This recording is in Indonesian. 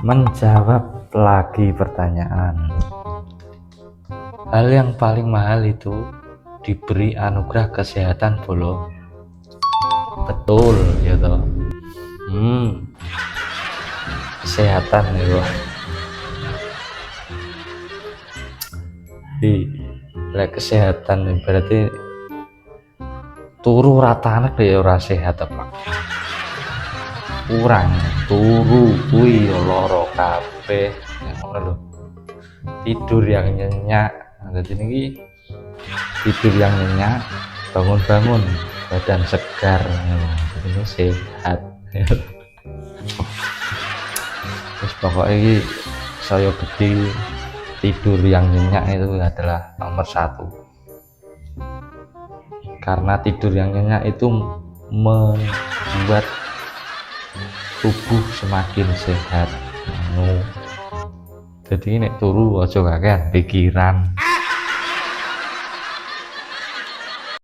Menjawab lagi pertanyaan. Hal yang paling mahal itu diberi anugerah kesehatan bolo. Betul ya toh. Kesehatan ya. Di kesehatan berarti turu rata anak ya ora sehat apa. Kurang turu kuwi loro kabeh ngono lho. Tidur yang nyenyak. Jadi ini tidur yang nyenyak, bangun-bangun badan segar, ini sehat. Terus pokoknya ini saya gede, tidur yang nyenyak itu adalah nomor 1, karena tidur yang nyenyak itu membuat tubuh semakin sehat. Jadi ini turu aja kakean pikiran.